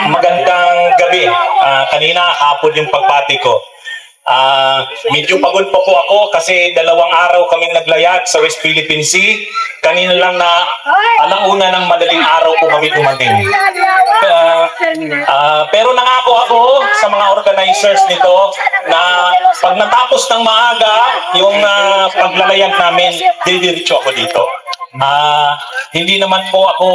Magandang gabi. Kanina hapon yung pagbati ko. Medyo pagod pa po ako kasi 2 araw kaming naglayag sa West Philippine Sea. Kanina lang na alauna ng madaling araw po kami dumating. Pero nangako ako sa mga organizers nito na pag natapos ng maaga yung paglalayag namin, didiretso ako dito. Hindi naman po ako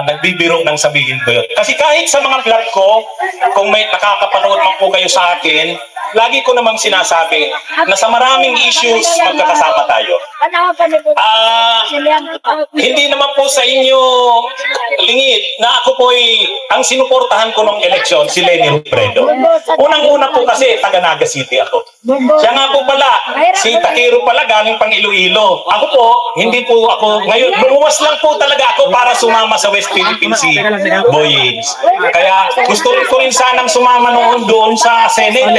nagbibiro ng sabihin ko yun. Kasi kahit sa mga vlog ko, kung may nakakapanood man po kayo sa akin, lagi ko namang sinasabi na sa maraming issues magkakasama tayo. Hindi naman po sa inyo lingid na ako po ang sinuportahan ko ng eleksyon, si Leni Robredo. Unang-una po kasi taga Naga City ako. Siya nga po pala, si Takiro pala galing pang Iloilo. Ako po, hindi po ako, ngayon, lumuwas lang po talaga ako para sumama sa West Philippine Sea, Boyage. Kaya gusto ko rin sanang sumama noon doon sa Senate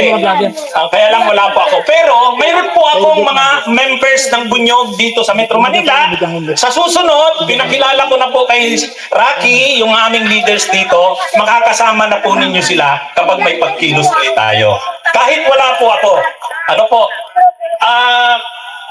kaya lang wala po ako. Pero mayroon po akong mga members ng Bunyog dito sa Metro Manila. Sa susunod, pinakilala ko na po kay Rocky, yung aming leaders dito. Makakasama na po ninyo sila kapag may pagkilos ulit tayo. Kahit wala po ako. Ano po?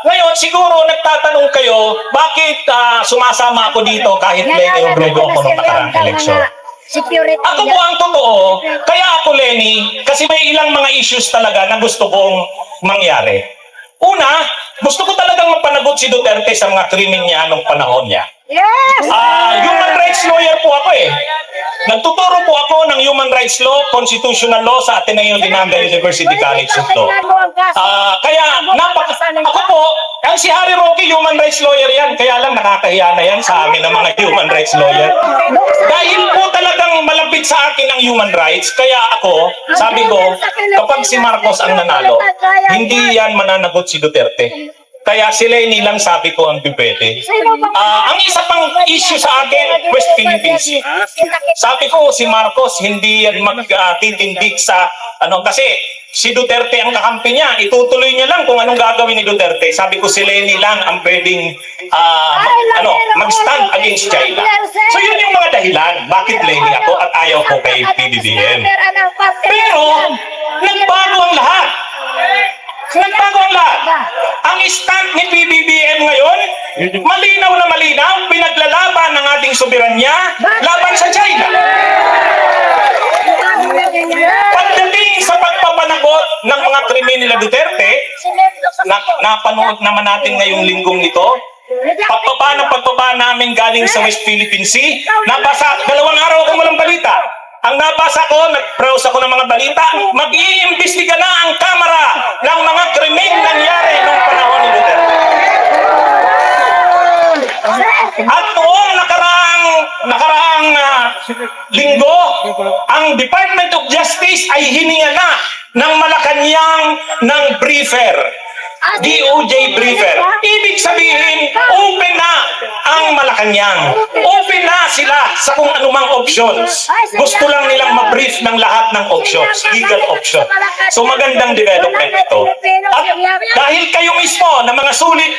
Ngayon, siguro nagtatanong kayo, bakit sumasama ako dito kahit Leni Robredo ako nung nakaraang eleksyon? Ako po ang totoo, kaya ako Leni, kasi may ilang mga issues talaga na gusto kong mangyari. Una, gusto ko talagang mapanagot si Duterte sa mga krimen niya nung panahon niya. Human rights lawyer po ako Nagtuturo po ako ng human rights law, constitutional law sa Ateneo Dinaga University College of Law. Kaya ako po, ang si Harry Roque, human rights lawyer yan, kaya lang nakakahiya na yan sa amin ng mga human rights lawyer. Dahil po talagang malapit sa akin ang human rights, kaya ako, sabi ko, kapag si Marcos ang nanalo, hindi yan mananagot si Duterte. Kaya si Leni lang sabi ko ang pipwede. Ang isa pang issue sa akin, West Philippine Sea. Sabi ko, si Marcos hindi yan magtitindig sa kasi si Duterte ang kakampi niya. Itutuloy niya lang kung anong gagawin ni Duterte. Sabi ko, si Leni lang ang pwedeng mag-stand against China. So yun yung mga dahilan. Bakit Leni ako at ayaw ko kay PBBM? Pero, nagbago ang lahat. Nagbago ang lahat. Ang stand ni PBBM ngayon, malinaw na malinaw, pinaglalaban ng ating soberanya laban sa China. Pagdating sa pagpapanagot ng mga krimen nila Duterte, napanood naman natin ngayong linggong ito, pagbaba namin galing sa West Philippine Sea, nabasa, 2 araw akong walang balita. Ang nabasa ko, nag-browse ako ng mga balita, mag-iimbestiga na ang Kamara ng mga krimen nangyari noong panahon ni Duterte. At noong nakaraang linggo, ang Department of Justice ay hininga na ng Malacanang ng briefer. DOJ briefer. Ibig sabihin, open na ang Malacanang. Open na sila sa kung anumang options. Gusto lang nilang ma-brief ng lahat ng options, legal option. So magandang development ito. At dahil kayo mismo na mga sulit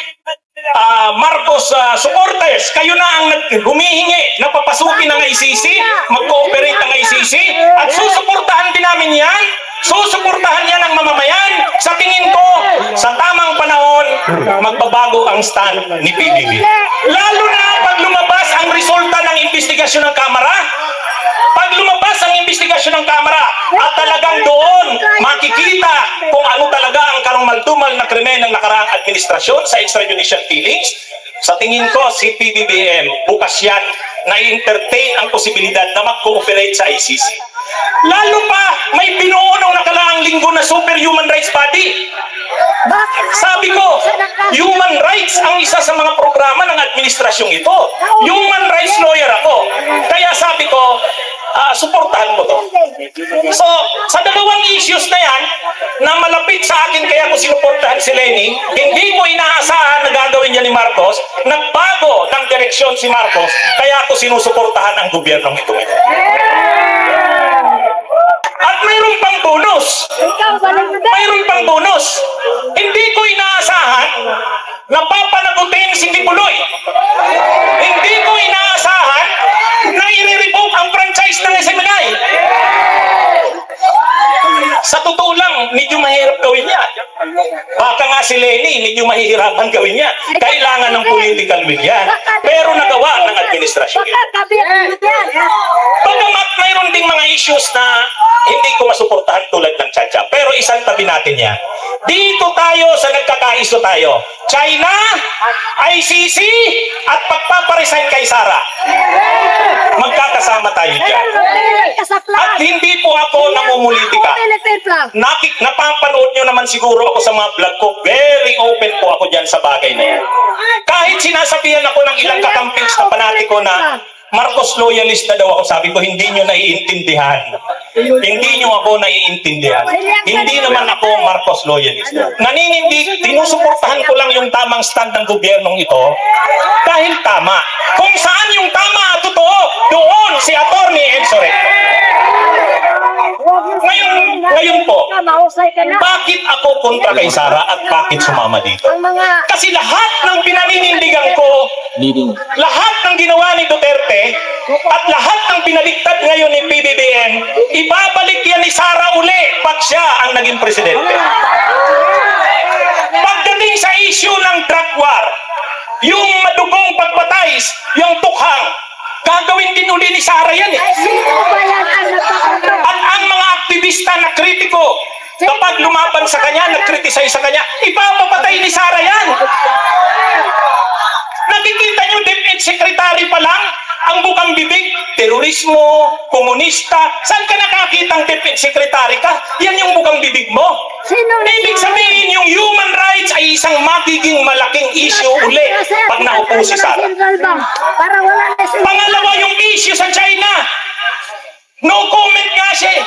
Marcos supporters, kayo na ang humihingi na papasukin ng ICC, mag-cooperate ng ICC, at susuportahan din namin yan. Susuportahan yan ng mamamayan. Sa tingin ko, sa tamang panahon, magbabago ang stand ni PBB. Lalo na pag lumabas ang resulta ng investigasyon ng Kamara, pag lumabas ang investigasyon ng Kamara at talagang doon makikita kung ano talaga ang karumaldumal na krimen ng nakaraang administrasyon sa extrajudicial killings, sa tingin ko si PBBM bukas yan na entertain ang posibilidad na mag-cooperate sa ICC. Lalo pa, may binuo nung nakaraang linggo na superhuman rights body. Sabi ko, human rights ang isa sa mga programa ng administrasyong ito. Human rights lawyer ako. Kaya sabi ko, suportahan mo to. So, sa 2 issues na yan, na malapit sa akin kaya ko sinuportahan si Leni, hindi ko inaasahan na gagawin niya ni Marcos, nagbago ng direksyon si Marcos, kaya ako sinusuportahan ang gobyernong ito. At mayroon pang bonus. Mayroon pang bonus. Hindi ko inaasahan si Lenny, medyo mahihirapan gawin yan. Kailangan ng political will yan. Pero nagawa ng administrasyon. Bagamat mayroon ding mga issues na hindi ko masuportahan tulad ng Chacha. Pero isang tabi natin yan. Dito tayo sa nagkakaiso tayo. China, ICC, at pagpaparesign kay Sara. Magkakasama tayo dyan. At hindi po ako namumulitika. Napapanood nyo naman siguro ako sa mga vlog ko. Very open po ako dyan sa bagay na yan. Kahit sinasabihan ako ng ilang kakampings na panatiko na Marcos loyalist na daw ako, sabi ko, hindi nyo naiintindihan. Hindi nyo ako naiintindihan. Hindi naman ako Marcos loyalist. Naninindig, tinusuportahan ko lang yung tamang stand ng gobyernong ito dahil tama. Kung saan yung tama, totoo, doon si Attorney Enzo Recto. Ngayon po, bakit ako kontra kay Sara at bakit sumama dito? Kasi lahat ng pinaninindigan ko, lahat ng ginawa ni Duterte, at lahat ng pinaliktad ngayon ni PBBM, ibabalik yan ni Sara uli pag siya ang naging presidente. Pagdating sa issue ng drug war, yung madugong pagpatay, yung tukhang, gagawin din uli ni Sara yan eh. At ang mga aktivista na kritiko, kapag lumaban sa kanya, nagkritisize sa kanya, ipapapatay ni Sara yan. Nakikita nyo, DepEd Secretary pa lang, ang bukang bibig, terorismo, komunista. Saan ka nakakitang DepEd Secretary ka? Yan yung bukang bibig mo. Ibig sabihin, yung human rights ay isang magiging malaking issue uli pag naupo si Sara. Pangalawa, yung issue sa China. No comment nga siya.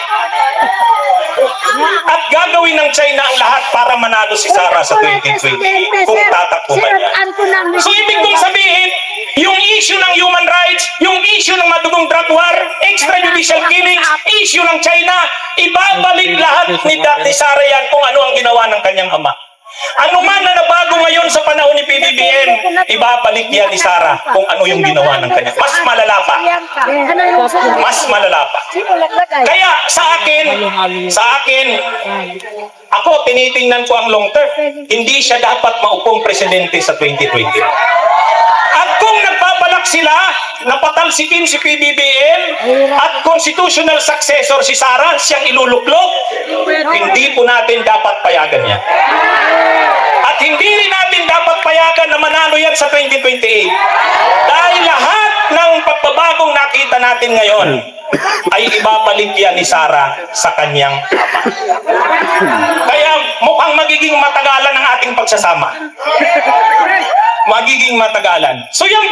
At gagawin ng China ang lahat para manalo si Sara sa 2020 kung tatakbo man yan. So ibig kong sabihin, yung issue ng human rights, yung issue ng madugong drug war, extrajudicial killings, issue ng China, ibabalik lahat ni Sara yan kung ano ang ginawa ng kanyang ama. Ano man na nabago ngayon sa panahon ni PBBM, ibabalik yan ni Sara kung ano yung ginawa ng kanya. Mas malala pa. Mas malala pa. Kaya sa akin, ako tinitingnan ko ang long term. Hindi siya dapat maupong presidente sa 2020. At kung nagbabalak sila na patalsikin si PBBM at constitutional successor si Sara, siyang iluluklok, hindi po natin dapat payagan yan. At hindi rin natin dapat payagan na manalo yan sa 2028. Dahil lahat ng pagbabagong nakita natin ngayon ay ibabalik yan ni Sara sa kanyang ama. Kaya mukhang magiging matagalan ang ating pagsasama. Magiging matagalan. So yan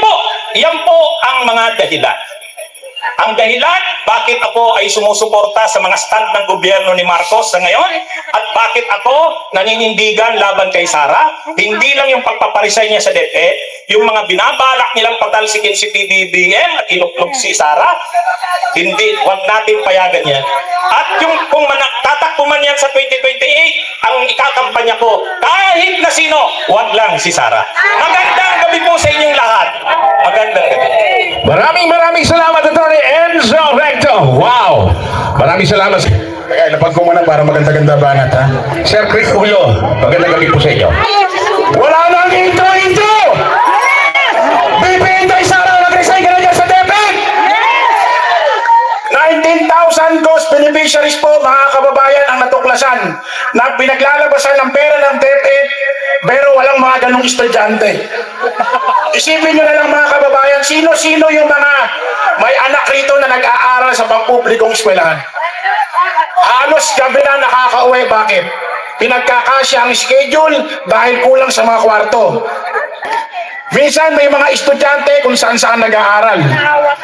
po ang mga dahilan. Ang dahilan bakit ako ay sumusuporta sa mga stand ng gobyerno ni Marcos sa ngayon at bakit ako naninindigan laban kay Sara, hindi lang yung pagpaparesign niya sa DepEd, yung mga binabalak nilang patalsikin si PBBM at inuklog si Sara, wag natin payagan yan. At yung kung tatakbo man yan sa 2028, ang ikakampanya ko, kahit na sino, wag lang si Sara. Magandang gabi po sa inyong lahat. Magandang gabi. Maraming salamat, Attorney Enzo Recto. Wow! Maraming salamat. Kaya napag ko muna para maganda-ganda banat, ha? Sir Chris Ulo, magandang gabi po sa inyo. Wala nang intro! Bibintay Sara, nag-resign ka na dyan sa DepEd! 19,000 ghost beneficiaries po, mga kababayan, ang natuklasan na pinaglalabasan ng pera ng DepEd, pero walang mga ganong estudyante. Isipin nyo na lang, mga kababayan, sino-sino yung mga may anak rito na nag-aaral sa pampublikong eskwelahan. Halos gabi na nakakauwi. Bakit? Pinagkakasya ang schedule dahil kulang sa mga kwarto. Minsan may mga estudyante kung saan-saan nag-aaral.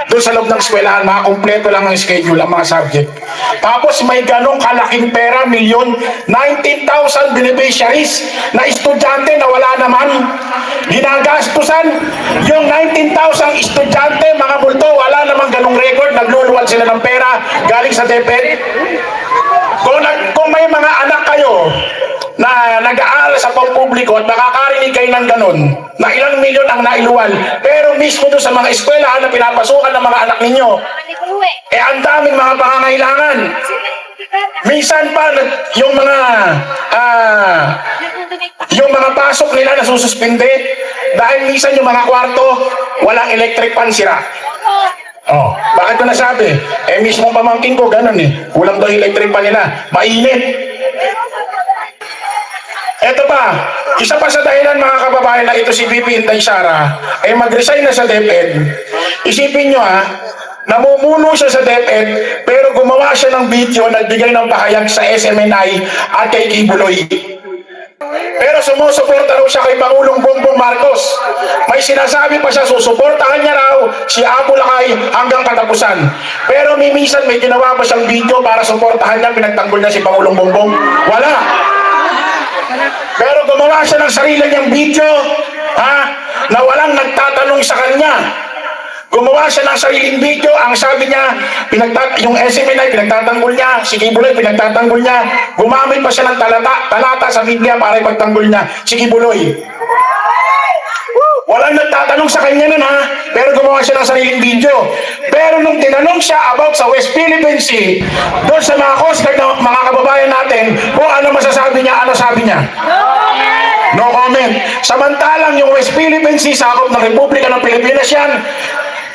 Doon sa loob ng eskwelahan, mga kumpleto lang ang schedule, ang mga subject. Tapos may ganong kalaking pera, milyon, 19,000 beneficiaries na estudyante na wala naman. Ginagastusan yung 19,000 estudyante, mga multo, wala namang ganong record, nagluluwal sila ng pera galing sa DepEd. Kung may mga anak kayo na nag-aaral sa pampubliko at nakakarinig kayo ng ganun, na ilang milyon ang nailuwal, pero mismo doon sa mga eskwelahan na pinapasukan ng mga anak ninyo, ang daming mga pangangailangan. Minsan pa, yung mga pasok nila nasususpinde dahil minsan yung mga kwarto, walang electric pan, sira. Oh, bakit ko nasabi? Mismo pamangkin ko, ganun kulang daw yung electric pan nila. Mainit. Eto pa, isa pa sa dahilan mga kababayan na ito si VP Inday Sara ay mag-resign na sa DepEd. Isipin nyo namumuno siya sa DepEd pero gumawa siya ng video nagbigay ng pahayag sa SMNI at kay Kibuloy. Pero sumusuporta raw siya kay Pangulong Bongbong Marcos. May sinasabi pa siya, susuportahan niya raw si Abu Lakay hanggang katapusan. Pero minsan may ginawa pa siyang video para suportahan niya, pinagtanggol niya si Pangulong Bongbong. Wala. Pero gumawa siya ng sarili niyang video, na walang nagtatanong sa kanya. Gumawa siya ng sariling video, ang sabi niya, yung SMNI, pinagtatanggol niya, si Kibuloy, pinagtatanggol niya, gumamit pa siya ng talata sa Biblia para ipagtanggol niya, si Kibuloy. Walang nagtatanong sa kanya nun pero gumawa siya ng sariling video. Pero nung tinanong siya about sa West Philippine Sea, doon sa mga Coast Guard na mga kababayan natin, kung ano masasabi niya, ano sabi niya? No comment. Samantalang yung West Philippine Sea, sakop ng Republika ng Pilipinas yan,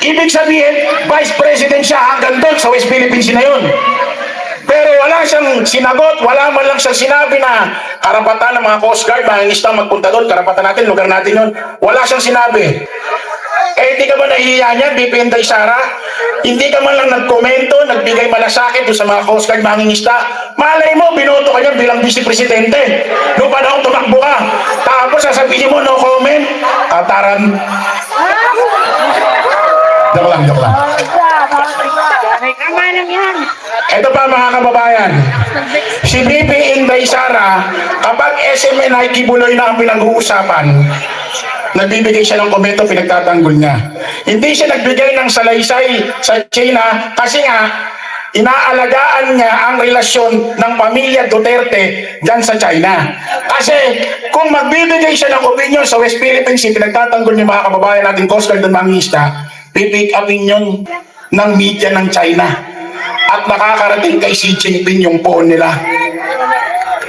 ibig sabihin, Vice President siya hanggang doon sa West Philippine Sea na yun. Pero wala siyang sinagot, wala man lang siyang sinabi na karapatan ng mga Coast Guard, mga ingistang magpunta doon, karapatan natin, lugar natin yun. Wala siyang sinabi. Hindi ka ba nahihiya niyan, VP Inday Sara? Hindi ka man lang nagkomento, nagbigay malasakit doon sa mga Coast Guard, mga ingista. Malay mo, binoto ka niya bilang Vice Presidente. Noong panahon tumakbo ka. Tapos sasabihin mo, no comment. Kataran. Joke lang. Ito pa mga kababayan, si VP Inday Sara, kapag SMNI Kibuloy na ang pinag-uusapan, nagbibigay siya ng komento, pinagtatanggol niya. Hindi siya nagbigay ng salaysay sa China kasi inaalagaan niya ang relasyon ng pamilya Duterte dyan sa China. Kasi kung magbibigay siya ng opinion sa West Philippine Sea, pinagtatanggol niya mga kababayan natin, Coast Guard ng mangista, pipick upin yun ng media ng China. At nakakarating kay Xi Jinping yung phone nila.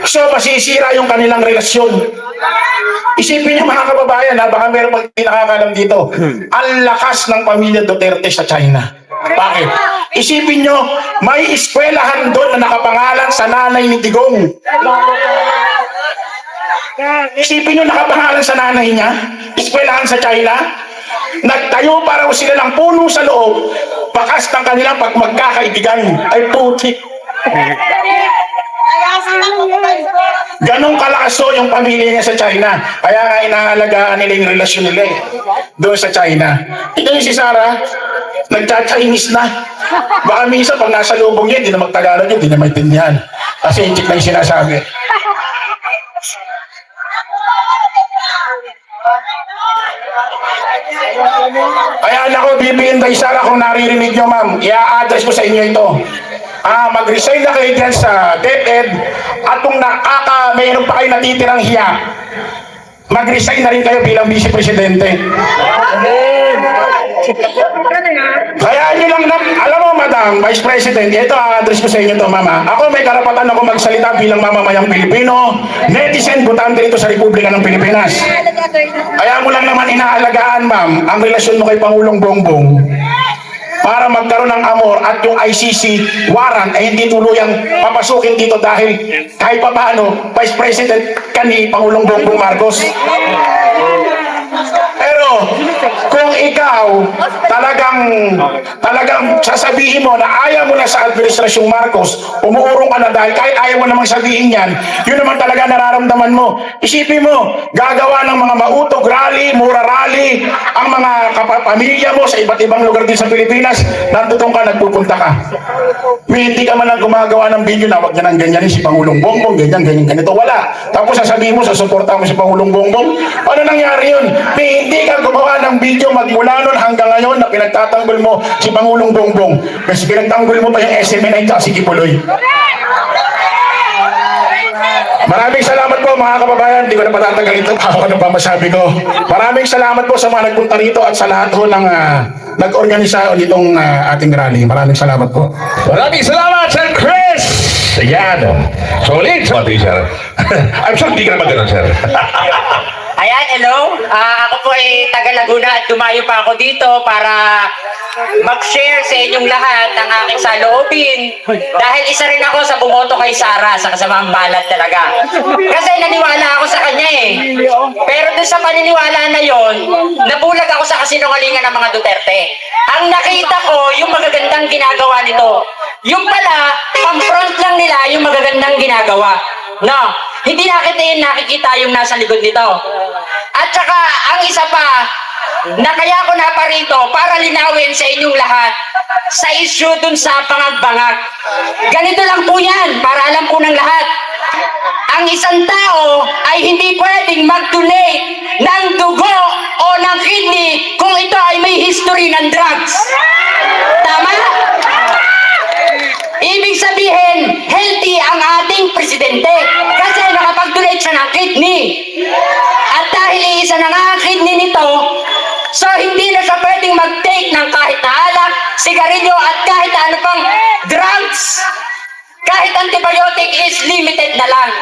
So, masisira yung kanilang relasyon. Isipin niyo mga kababayan, baka meron pang nakakalam dito. Ang lakas ng pamilya Duterte sa China. Bakit? Isipin niyo, may eskwelahan doon na nakapangalan sa nanay ni Digong. Isipin niyo, nakapangalan sa nanay niya, eskwelahan sa China. Nagtayo para sila ng puno sa loob, bakas ng kanilang magkakaibigan. Ay putik. Ganong kalakas yung pamilya niya sa China. Kaya nga inaalagaan nila yung relasyon nila doon sa China. Ito yung si Sara, nagcha-Chinese na. Baka minsan pag nasa lubong niya, hindi na magtagalog yun, hindi na maintindihan. Kasi hindi na yung sinasabi. Kaya nako, VP Inday Sara, kung naririnig nyo ma'am, i-address ko sa inyo ito. Mag-resign na kayo dyan sa DepEd at kung mayroon pa kayo natitirang hiya, mag-resign na rin kayo bilang Vice Presidente. Kaya nyo lang, alam mo Madam Vice President, ito address ko sa inyo to mama. Ako may karapatan ako magsalita bilang mamamayang Pilipino, netizen, butante rito sa Republika ng Pilipinas. Kaya mo lang naman inaalagaan ma'am ang relasyon mo kay Pangulong Bongbong para magkaroon ng amor at yung ICC warrant ay hindi tuluyang papasukin dito dahil kahit pa paano Vice President ka ni Pangulong Bongbong Marcos. Pero kung ikaw talagang sasabihin mo na ayaw mo na sa Administrasyong Marcos, umuurong ka na dahil kahit ayaw mo namang sabihin yan, yun naman talaga nararamdaman mo. Isipin mo, gagawa ng mga mautog rally, mura rally, ang mga pamilya mo sa iba't ibang lugar din sa Pilipinas, nandutong ka, nagpupunta ka. Hindi ka man lang gumagawa ng video na wag na nang ganyan si Pangulong Bongbong, ganito, wala. Tapos sasabihin mo, sasuporta mo si Pangulong Bongbong. Ano nangyari yun? Hindi ka gumawa ng video magmula nun hanggang ngayon na pinagtatanggol mo si Pangulong Bongbong. Kasi pinagtanggol mo pa yung SMNI at si Kibuloy. Maraming salamat po mga kababayan. Hindi ko na patatagal ito. Ano pa masabi ko? Maraming salamat po sa mga nagpunta rito at sa lahat po ng nag-organisa nitong ating rally. Maraming salamat po. Maraming salamat, Sir Chris! Ayan, oh. Solid sa pati, sir. I'm sure hindi ka naman ganun, sir. Ayan, hello. Ako po ay taga Laguna at dumayo pa ako dito para mag-share sa inyong lahat ng aking saloobin. Dahil isa rin ako sa bumoto kay Sara sa kasamang balad talaga. Kasi naniwala ako sa kanya eh. Pero dun sa paniniwala na yon, nabulag ako sa kasinungalingan ng mga Duterte. Ang nakita ko, yung magagandang ginagawa nito. Yung pala, pang-front lang nila yung magagandang ginagawa. No, hindi nakikita yung nasa likod nito. At saka, ang isa pa, na kaya ko naparito para linawin sa inyong lahat sa issue dun sa pangag-bangag. Ganito lang po yan, para alam po ng lahat. Ang isang tao ay hindi pwedeng mag-donate ng dugo o ng kidney kung ito ay may history ng drugs. Tama? Ibig sabihin, healthy ang ating presidente kasi nakapag-donate siya ng kidney. At dahil isa na nga ang kidney nito, so hindi na siya pwedeng mag-take ng kahit na alak, sigarilyo at kahit ano pang drugs. Kahit antibiotic is limited na lang.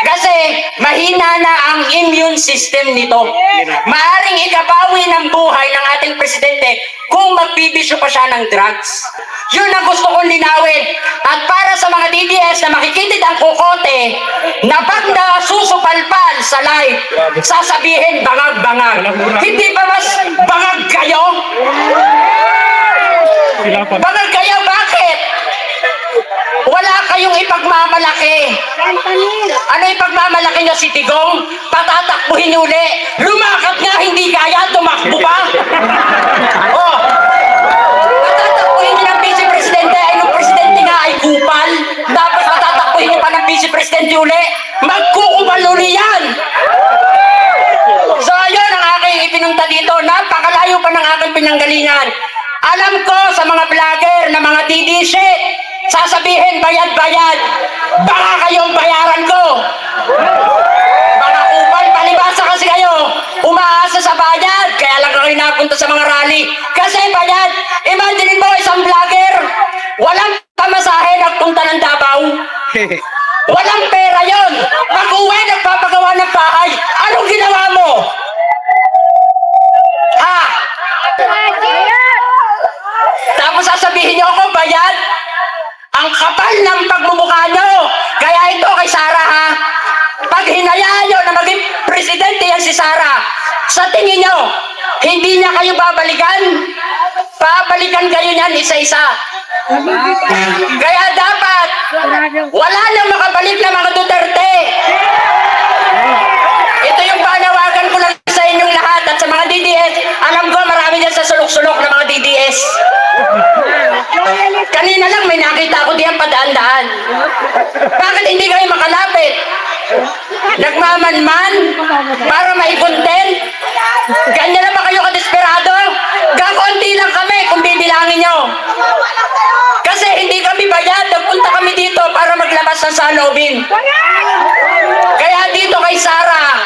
Kasi mahina na ang immune system nito. Maaring ikabawi ng buhay ng ating presidente kung magbibisyo pa siya ng drugs. Yun ang gusto kong linawin. At para sa mga DDS na makikitid ang kukote na pag nasusupalpal sa live, sasabihin bangag-bangag. Hindi ba mas bangag kayo? Bangag kayo, bakit? Wala kayong ipagmamalaki. Ano ipagmamalaki nyo, si Tigong? Patatakbuhin uli. Lumakat nga, hindi kaya, tumakbo pa. Oh, patatakbuhin nyo ng vice presidente, ay nung presidente nga ay kupal. Tapos patatakbuhin nyo pa ng vice presidente uli. Magkukupal uli yan. So, yun ang aking ipinunta dito. Napakalayo pa ng aking pinanggalingan. Alam ko sa mga vlogger na mga DDS, sasabihin bayad-bayad, baka kayong bayaran ko. Baka kupal, palibasa kasi kayo, umaasa sa bayad, kaya lang kayo napunta sa mga rally. Kasi bayad, imagine mo isang vlogger, walang pamasahe, nagpunta ng Davao. Walang pera yon. Pag-uwi, nagpapagawa ng bahay. Anong ginawa mo? Ha? Tapos sasabihin niyo ako, bayad? Ang kapal ng pagmumukha nyo. Kaya ito kay Sara ha. Pag hinayaan nyo na maging presidente yan si Sara, sa tingin nyo, hindi niya kayo babalikan? Babalikan kayo niyan isa-isa. Kaya dapat, wala nang makabalik na mga Duterte. Ito yung panawagan ko lang sa inyong lahat at sa mga DDS. Alam ko marami dyan sa sulok-sulok na mga DDS. Kanina lang may nakita ko diyan padaan-daan. Bakit hindi kayo makalapit? Nagmamanman para maikontent? Ganyan na ba kayo kadesperado? Gakonti lang kami kung bibilangin nyo. Kasi hindi kami bayad. Nagpunta kami dito para maglabas ng saloobin. Kaya dito kay Sara,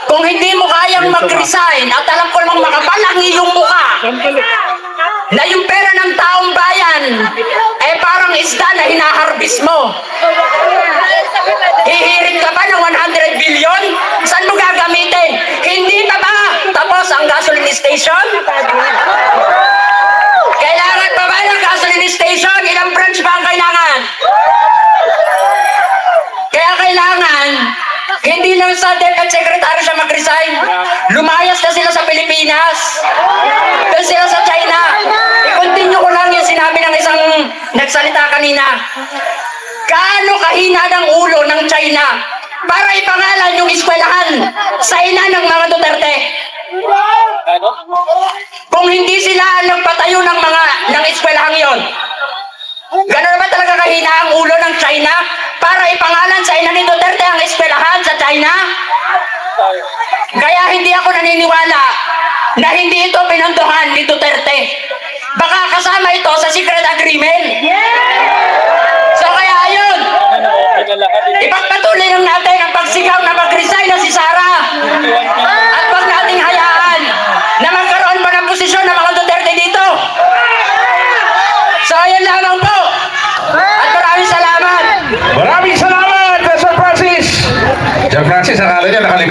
kung hindi mo kayang mag-resign at alam ko namang makapal ang iyong mukha, na yung pera ng taong bayan ay parang isda na hinaharbis mo. Hihirit ka ba ng 100 billion? Saan mo gagamitin? Hindi pa ba tapos ang gasoline station? Kailangan pa ba ng gasoline station? Ilang branch ba ang kailangan? Kaya kailangan, hindi lang sa DepEd Secretary siya mag-resign. Lumayas na sila sa Pilipinas. Doon sila sa China. I-continue ko lang yung sinabi ng isang nagsalita kanina. Gaano kahina ng ulo ng China para ipangalan yung eskwelahan sa ina ng mga Duterte? Kung hindi sila nagpatayo ng eskwelahan yon, gano'n naman talaga kahina ang ulo ng China para ipangalan sa ina ni Duterte ang eskwelahan sa China? Kaya hindi ako naniniwala na hindi ito pinanduhan ni Duterte. Baka kasama ito sa secret agreement. So kaya ayun, ipagpatuloy lang natin ang pagsigaw na mag-resign na si Sara. At wag nating hayaan na magkaroon pa ng posisyon ng mga Duterte dito. So ayun lamang po. At maraming salamat.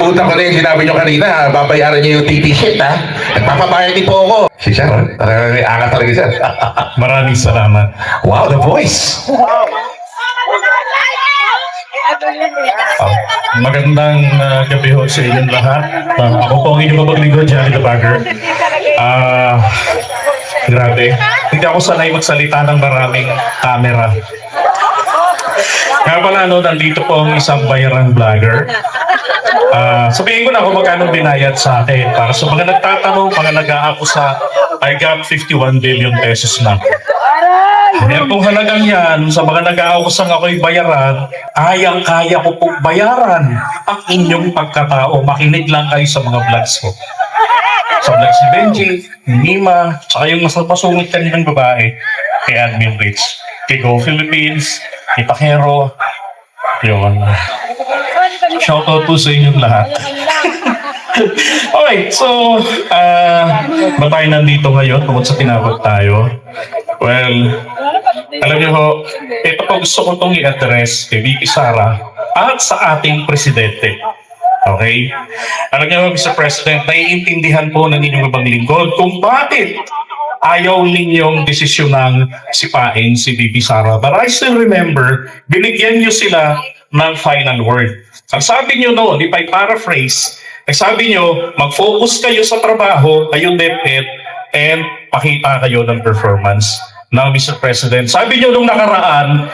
Nakalimutan ko na yung sinabi nyo kanina, babayaran niyo yung TT sheet, ha? Nagpapabayad din po ako. Si Sir, angat talaga, Sir. Maraming salamat. Wow, the voice. Magandang gabi ho sa inyong lahat. Ako po ang inyong mapaglingkod, Johnny the Bagger. Grabe. Hindi ako sanay magsalita ng maraming camera. Kaya pala, nandito po ang isang bayarang vlogger. Sabihin ko na kung magkano binayad sa akin. Para sa mga nagtatanong, mga nag-aakusa, I got 51 billion pesos na. Ngayon pong halagang yan, sa mga nag-aakusang ako'y bayaran, kayang-kaya ko pong bayaran ang inyong pagkatao. Makinig lang kayo sa mga vlogs ko. Sa vlogs ni Benji, ni Nima, saka yung mas napasungit kanilang babae, kay Admin Rich, kay Go Philippines, kay Takero, yun. Shoutout po sa inyong lahat. Okay, so, ba't tayo nandito ngayon tungkol sa tinawag tayo? Well, alam niyo ho, ito po gusto ko itong i-address kay VP Sara at sa ating presidente. Okay? Alam niyo ho, Mr. President, naiintindihan po ng inyong ibang lingkod kung bakit ayaw ninyong desisyonang sipain si VP Sara. But I still remember, binigyan niyo sila ng final word. Ang sabi niyo noon, if I paraphrase, sabi niyo, mag-focus kayo sa trabaho, kayong DepEd, and pakita kayo ng performance. Now, Mr. President, sabi niyo nung nakaraan,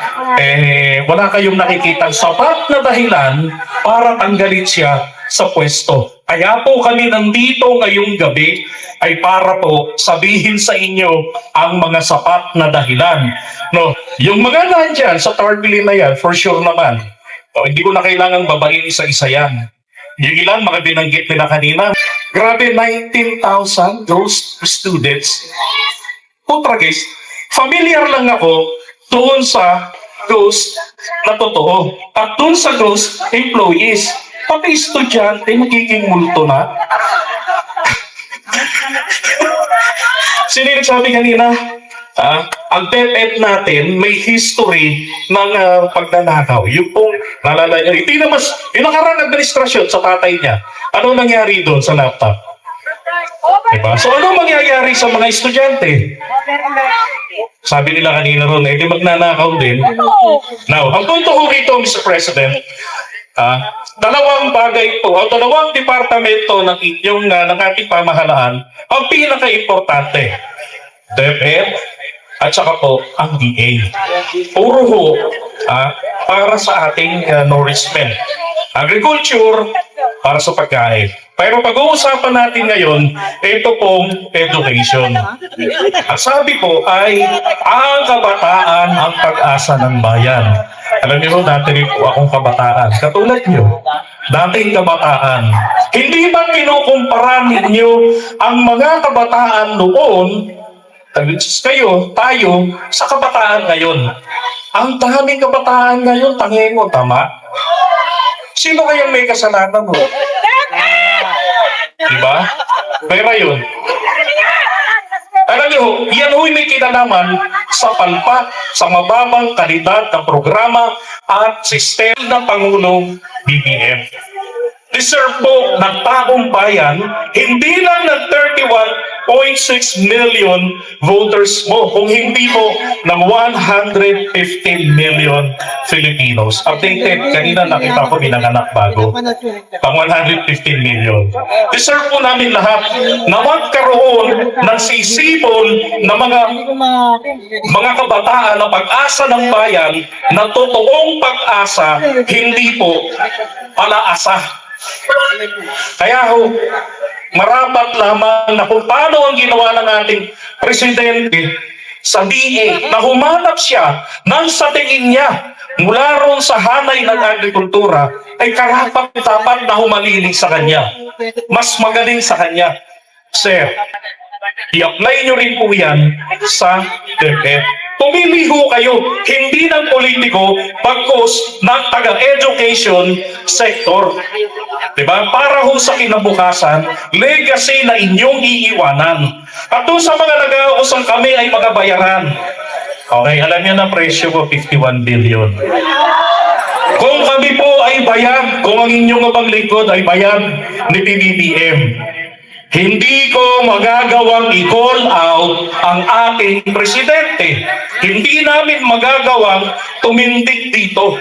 wala kayong nakikita sapat na dahilan para tanggalin siya sa pwesto. Kaya po kami nandito ngayong gabi ay para po sabihin sa inyo ang mga sapat na dahilan. No, yung mga nandyan sa Tarbili na yan, for sure naman, hindi ko na kailangan babain isa-isa yan. Yung ilan, mga binanggit nila kanina, grabe, 19,000 those students. Putra guys, familiar lang ako doon sa ghost na totoo. At doon sa ghost employees, pati estudyante, magiging multo na. Sino yung nagsabi kanina? Ang DepEd natin may history ng pagnanakaw. Yung pong nalalaya. Hindi na mas, yung nakarang administrasyon sa tatay niya, ano nangyari doon sa laptop? Diba? So ano mangyayari sa mga estudyante? Sabi nila kanina ron, di magnanakaw din. Now, ang punto ko rito, Mr. President, dalawang bagay po, o dalawang departamento ng inyong, ng ating pamahalaan, ang pinaka-importante, DepEd, at saka po ang DA. Puro ho para sa ating nourishment. Agriculture, para sa pagkain. Pero pag-uusapan natin ngayon, ito pong education. At sabi ko ay, ang kabataan ang pag-asa ng bayan. Alam niyo, dati rin po akong kabataan. Katulad niyo, dating kabataan. Hindi ba kinukumpara ninyo ang mga kabataan noon, kayo, tayo, sa kabataan ngayon? Ang daming kabataan ngayon, tangingo, tama? Sino kayang may kasalanan mo? Diba? Pero yun. Alam niyo, yan ho'y may kinalaman sa palpak, sa mababang kalidad ng programa at sistema ng Pangulong BBM. Deserve po ng taong bayan, hindi lang ng 31.6 million voters mo, kung hindi po ng 115 million Filipinos. Updated, kanina nakita ko pinanganak bago. Pang 115 million. Deserve po namin lahat na magkaroon ng sisibol na mga kabataan na pag-asa ng bayan na totoong pag-asa, hindi po palaasa. Kaya ho, marapat lamang na kung paano ang ginawa ng ating presidente sa DA na humanap siya nang sa tingin niya mula ron sa hanay ng agrikultura ay karapat-dapat na humalili sa kanya. Mas magaling sa kanya. Sir, i-apply nyo rin po yan sa DepEd. Pumili ho kayo, hindi ng politiko, pagkos ng taga-education sector. Diba? Para ho sa kinabukasan, legacy na inyong iiwanan. At doon sa mga nag-ausang kami ay magabayaran. Okay, alam niyo na presyo ko, 51 billion. Kung kami po ay ay bayad, kung ang inyong abang lingkod ay bayad ni PBBM. Hindi ko magagawang i-call out ang ating presidente. Hindi namin magagawang tumindig dito.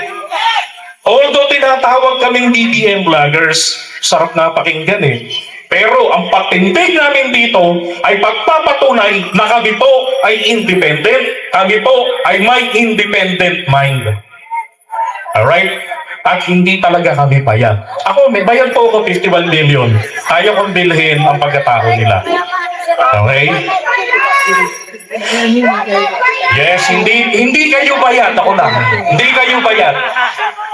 Although tinatawag kaming BBM vloggers, sarap na pakinggan eh. Pero ang patindig namin dito ay pagpapatunay na kami po ay independent, kami po ay may independent mind. Alright? At hindi talaga kami bayad. Ako, may bayad po ako 51 million. Kaya kong bilhin ang pagkatao nila. Okay? Yes, hindi kayo bayad. Ako lang. Hindi kayo bayad.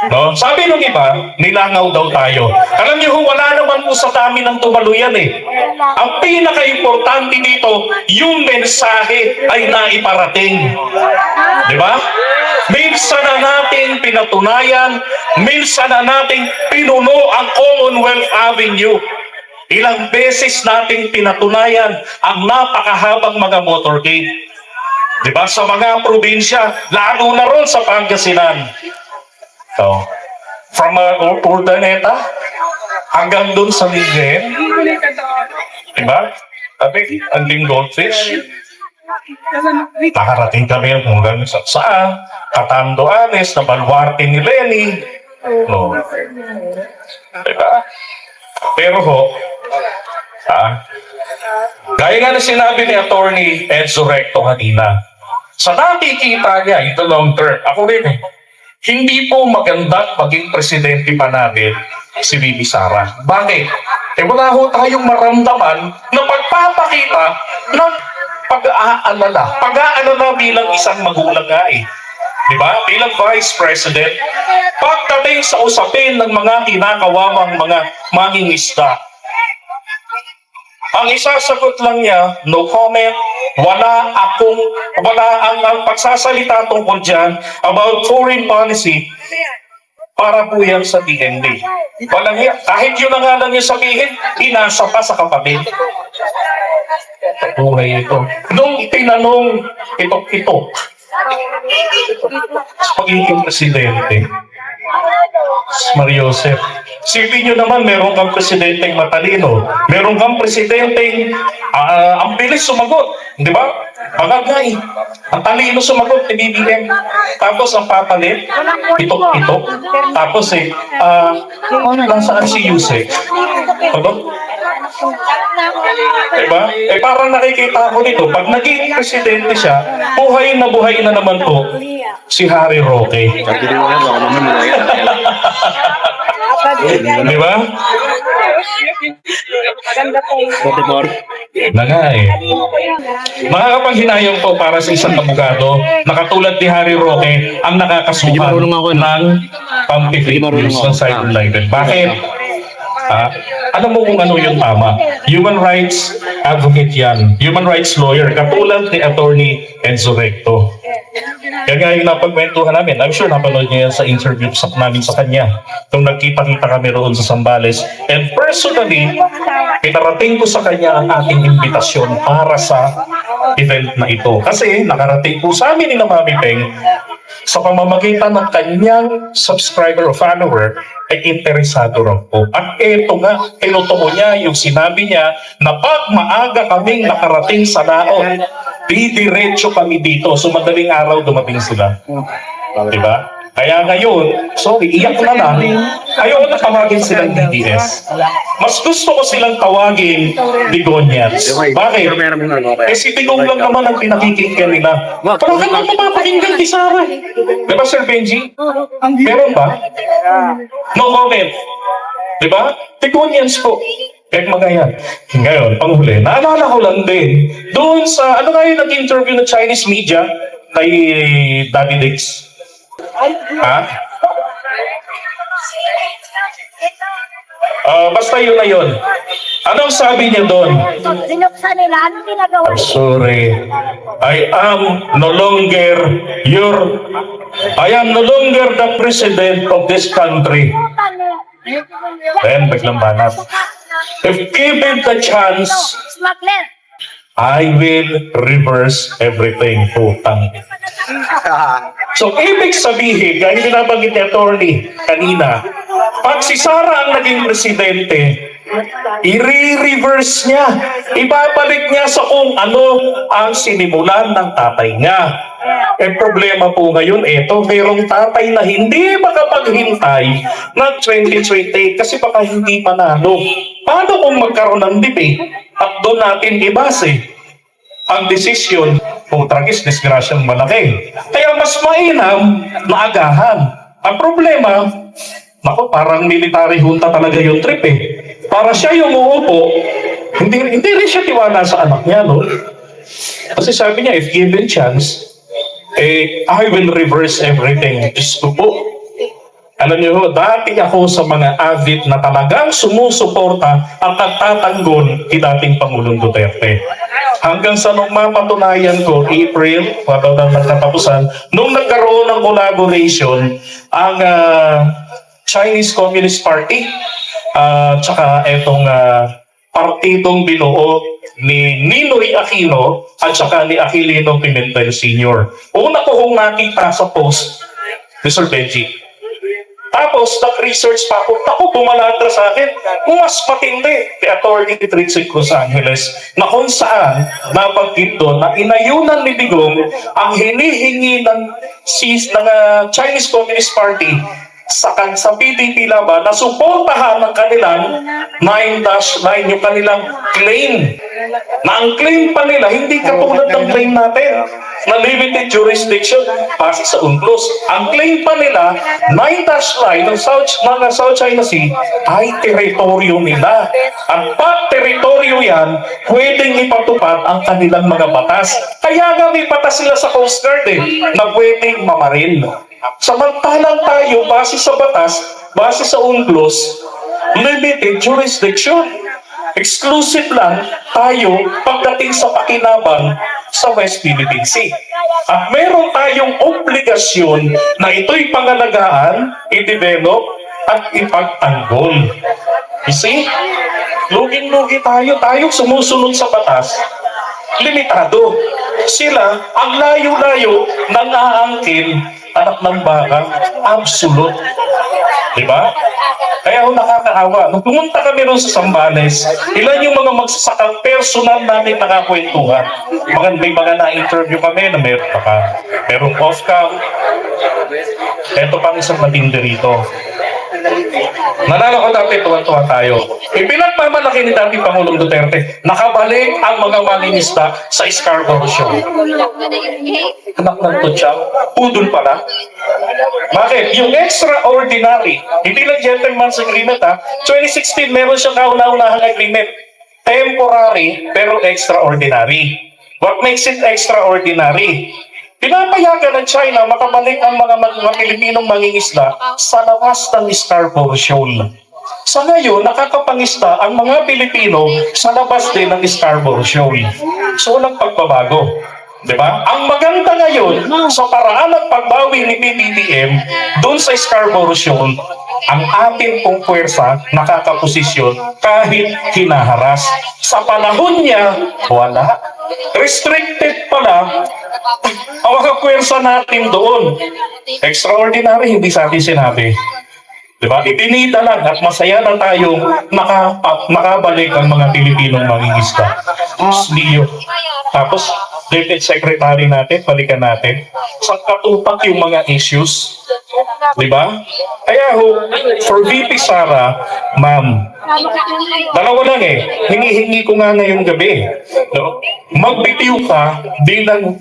No? Sabi nung iba, nilangaw daw tayo. Alam niyo, wala naman po sa dami ng tumaluyan eh. Ang pinaka-importante dito, yung mensahe ay naiparating. Di ba? Minsan na natin pinatunayan, minsan na natin pinuno ang Commonwealth Avenue. Ilang beses natin pinatunayan ang napakahabang mga motorcade. Diba? Sa mga probinsya, lalo na ron sa Pangasinan. So, from Urdaneta hanggang dun sa Ligen. Diba? Sabi, ang Goldfish. Nakarating kami hanggang sa saan, Catanduanes, na baluarte ni Lenny. No. Diba? Pero ho, gaya nga na sinabi ni Attorney Enzo Recto kanina, sa nakikita niya, in the long term, ako rin hindi po maganda maging presidente pa natin si Bibi Sara. Bakit? Wala ho tayong maramdaman na pagpapakita ng pag-aalala bilang isang magulang nga eh. Diba? Bilang Vice President, pagdating sa usapin ng mga kinakawamang mga mangingisda, ang isasagot lang niya, no comment, wala ang pagsasalita tungkol dyan about foreign policy para po yan sa DND. Walang yan. Kahit yun na nga lang yung sabihin, inasa pa sa kapatid. Buhay ito. Nung tinanong ito, pagiging presidente, Mario Joseph, sipin nyo naman, meron kang presidenteng matalino, meron kang presidenteng ang bilis sumagot, di ba? Pagod nga eh. Ang talino sumagot ni BBM. Tapos ang papalit, ito. Tapos nasaan si Yusek? Ano? Diba? Parang nakikita ko dito, pag naging presidente siya, buhay na naman po si Harry Roque. Di ba? Na nga eh. Makakapaghinayang po para sa isang abogado na katulad ni Harry Roque ang nakakasuhan ng pang-fake news ng cyber-libel. Bakit? Alam mo kung ano yung tama. Human rights advocate yan. Human rights lawyer. Katulad ni Attorney Enzo Recto. Kaya nga yung napagkwentuhan namin, I'm sure napanood niya yan sa interview namin sa kanya. Nung nagkita-kita kami roon sa Zambales. And personally, pinarating ko sa kanya ang ating imbitasyon para sa event na ito. Kasi nakarating po sa amin ni Mami Peng sa pamamagitan ng kanyang subscriber o follower ay interesado raw po. At eto nga, tinutuko niya yung sinabi niya na pag maaga kaming nakarating sa laot, didiretso kami dito. So madaling araw dumating sila. Diba? Kaya ngayon, sorry, iyak na lang. Ayaw na tawagin silang DDS. Mas gusto ko silang tawagin Digonians. Bakit? Si Tigong lang naman ang pinakikinggan nila. Parang lang mapapakinggan ni Sara. Diba, Sir Benji? Meron ba? No comment. Diba? Digonians po. Kahit mga yan. Ngayon, panghuli, naalala ko lang din, doon sa, ano nga yung nag-interview ng Chinese media kay Daddy Dix? Ha? Basta yun na yun. Anong sabi niya doon? Sinuksan nila, anong ginagawa? I'm sorry. I am no longer the president of this country. Then, biglang banat. If given the chance, Smuggler. I will reverse everything. Putang. So, ibig sabihin, gaya binabanggit ni Attorney kanina, Pag si Sara ang naging presidente, i-reverse niya. Ibabalik niya sa kung ano ang sinimulan ng tatay niya. Eh problema po ngayon, eto, mayroong tatay na hindi makapaghintay ng 2028 kasi baka hindi panalo. Paano kung magkaroon ng debate at doon natin ibase ang desisyon? Tragis, disgrasyang malaki. Kaya mas mainam na agahan. Ang problema, naku, parang military junta talaga yung trip eh. Para siya yung uupo, hindi rin siya tiwala sa anak niya, no? Kasi sabi niya, if given chance, I will reverse everything. Diyos ko po. Alam niyo, dati ako sa mga avid na talagang sumusuporta at nagtatanggol kay dating Pangulong Duterte. Hanggang sa nung mapatunayan ko, April, wala na nagtatapusan, nung nagkaroon ng collaboration, ang Chinese Communist Party, tsaka etong partidong binuo ni Ninoy Aquino at saka ni Aquilino Pimentel Sr. Una ko kong nakita sa post, Mr. Benji. Tapos, nag-research pa ako. Ako, bumalatra sa akin. Mas matindi kay Atty. Trixie Cruz Angeles na kung saan nabanggit doon na inayunan ni Digong ang hinihingi ng Chinese Communist Party sa PDP Laban na suportahan ng kanilang 9-9, yung kanilang claim. Na ang claim pa nila, hindi katulad ng claim natin na limited jurisdiction base sa UNCLOS. Ang claim pa nila, 9-9 ng South China Sea ay teritoryo nila. At pag teritoryo yan, pwedeng ipatupad ang kanilang mga batas. Kaya nga may batas sila sa Coast Guard na pwedeng mamaril. Samantalang tayo, base sa batas, base sa UNCLOS, limited jurisdiction. Exclusive lang tayo pagdating sa pakinabang sa West Philippine Sea. At meron tayong obligasyon na ito'y pangalagaan, i-develop, at ipagtanggol. You see? Lugin-lugi tayo sumusunod sa batas. Limitado. Sila, ang layo-layo, nang-aangkin, anak ng baka, absolute. Diba? Kaya ako nakakaawa. Nung pumunta kami ron sa Zambales, ilan yung mga magsasakang personal namin nakakwentuhan. May mga na-interview kami na merong off-cam. Ito pang isang matindi rito. Nalala ko dati, tuwan-tuwa tayo. Pinagmamalaki ni dating Pangulong Duterte, nakabalik ang mga mangingisda sa Scarborough Shoal. Anak ng tutsyang, pudol pala. Bakit? Yung extraordinary, hindi lang gentleman's agreement 2016 meron siyang kauna-unahang agreement. Temporary, pero extraordinary. What makes it extraordinary? Pinapayagan ng China makabalik ang mga Pilipinong mangingisda sa labas ng Scarborough Shoal. Sa ngayon, nakakapangisda ang mga Pilipino sa labas din ng Scarborough Shoal. So, walang pagbabago. Diba? Ang maganda ngayon, sa paraan ng pagbawi ni PBBM doon sa Scarborough Shoal, ang ating pong puwersa nakakaposisyon kahit hinaharas. Sa panahon niya, wala. Restricted pala ang mga puwersa natin doon. Extraordinary, hindi sa atin sinabi. Diba? Ipinita lang at masaya na tayong makabalik ang mga Pilipinong mangingisda. Leo. Tapos, Deputy Secretary natin, balikan natin. Sa katupak yung mga issues. Diba? Kaya for VP Sara, ma'am, dalawa lang hinihingi ko nga ngayong gabi. No? Magbitiw ka bilang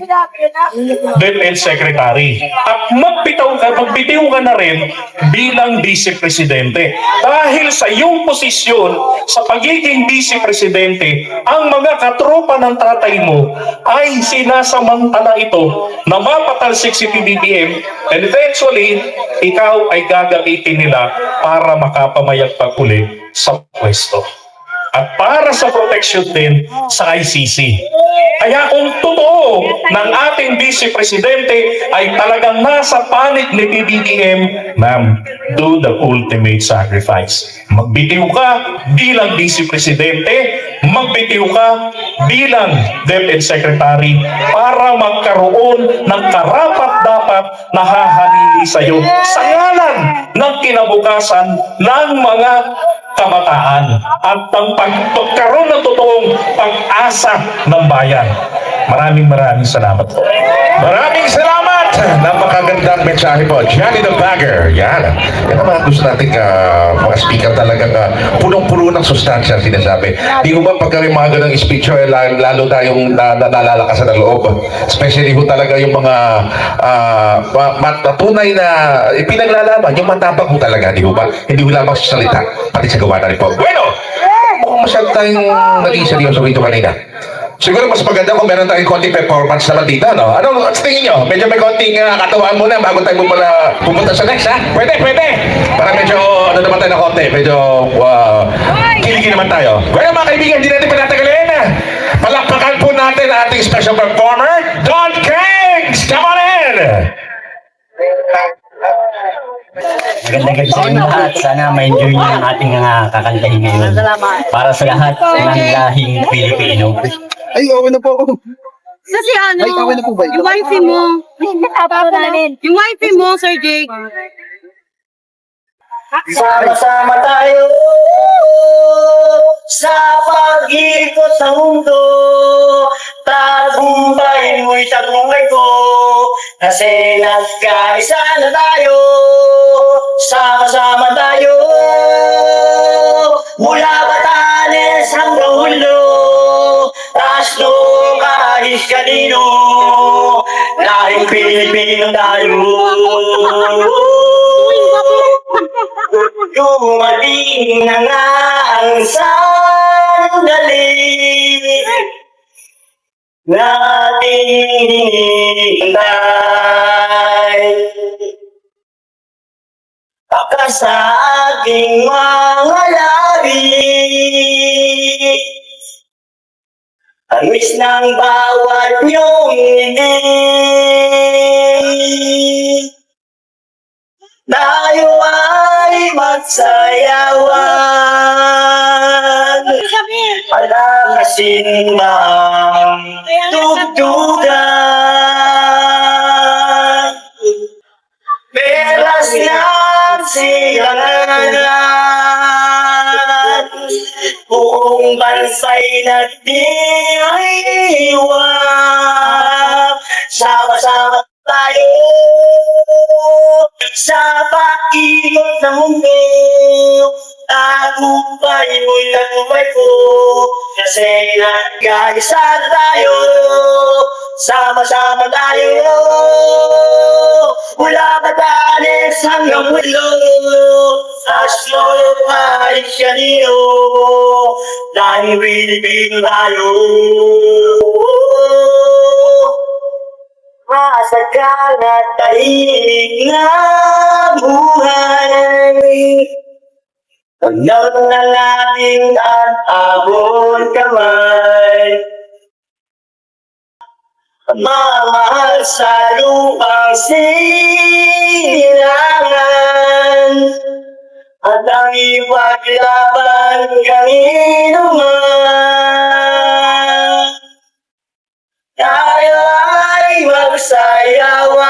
DepEd Secretary. At magbitiw ka na rin bilang Vice Presidente. Dahil sa iyong posisyon sa pagiging Vice Presidente, ang mga katropa ng tatay mo ay sinasamantala ito na mapatalsik si PBBM and eventually, ikaw ay gagamitin nila para makapamayagpag ulit sa pwesto. At para sa protection din sa ICC. Kaya kung totoo ng ating Vice Presidente ay talagang nasa panig ni PBBM, ma'am, do the ultimate sacrifice. Magbitiw ka bilang Vice Presidente magbitiw ka bilang DepEd Secretary para magkaroon ng karapat-dapat na hahalili sa iyo sa ngalan ng kinabukasan ng mga kabataan at ng pagkaroon ng totoong pag-asa ng bayan. Maraming salamat po. Maraming salamat! Napakagandang mensahe po. Johnny the Bagger. Yan. Yan ang mga gusto nating mga speaker talaga punong-puno ng sustansya sinasabi. Di ko ba pagka yung mga ganang speech lalo na yung nalalakasan ng loob. Especially ho talaga yung mga tunay na ipinaglalaban. Yung matapang ho talaga. Di ho ba? Hindi ho lamang sa salita. Pati sa gawa na rin po. Bueno! Mukhang masyadong tayong naging seryoso rito kanina. Siguro mas maganda kung meron tayong konting performance naman dito, no? Ano sa tingin nyo? Medyo may konting katawaan muna bago tayo pumunta sa next, ha? Pwede! Para medyo, ano naman tayo na konti, medyo kiligin naman tayo. Well, mga kaibigan, hindi natin pinatagalin. Palakpakan po natin ang ating special performer, Don Kings! Come on in! Magandang gabi sa inyo lahat. Sana ma-enjoy niyo ang ating kakantahin ngayon. Para sa lahat ng lahing Pilipino. Ay, okay na po ako. Kasi ano, Ay, okay na po ba ito? yung wifey mo, yung wifey mo, Sir Jake. Sama-sama tayo sa pag-ikot sa mundo. Tagumpay mo'y tagumpay ko. Kasi nagkaisa na tayo. Sama-sama tayo. Mula Batanes hanggang Hulo. Tasno kahit kanino. Lahing Pilipino tayo. Dumating na nga ang sandali nating hinihintay. Baka sa aking mga labi amis ng bawat niyong ngiti. Tayo ay magsayawan. Palakasin ang tugtugan. Peras ng silangan. Buong bansay nagdiriwang. Sama-sama tayo sa pag-ikot ng mundo. Tagumpay mo'y tagumpay ko. Kasi nagkaisa na tayo. Sama-sama tayo. Mula Batanes hanggang Hulo. Tasno kahit kanino. Dahil Pilipino tayo. Masagang at tahimik na buhay. Hanggang na natin at abot kamay. Mamahal sa lupang silangan. At ang ipaglaban kanino man. Tayo ay magsayawan.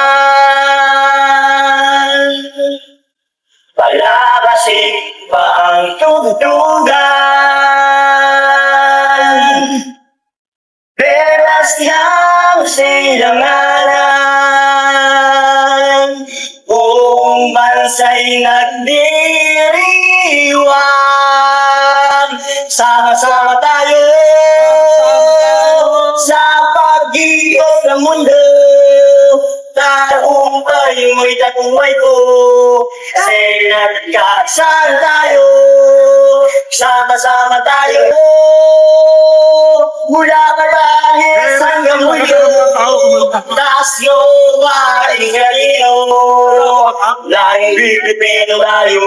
Palakasin pa ang tugtugan. Peras ng silanganan. Buong bansay nagdiriwang. Sama-sama tayo sa pag-ikot ng mundo. Tagumpay mo'y tagumpay ko. Kasi nagkasal tayo. Sama-sama tayo. Mula Batanes hanggang Hulo. Tasno kahit kanino. Lahing Pilipino tayo.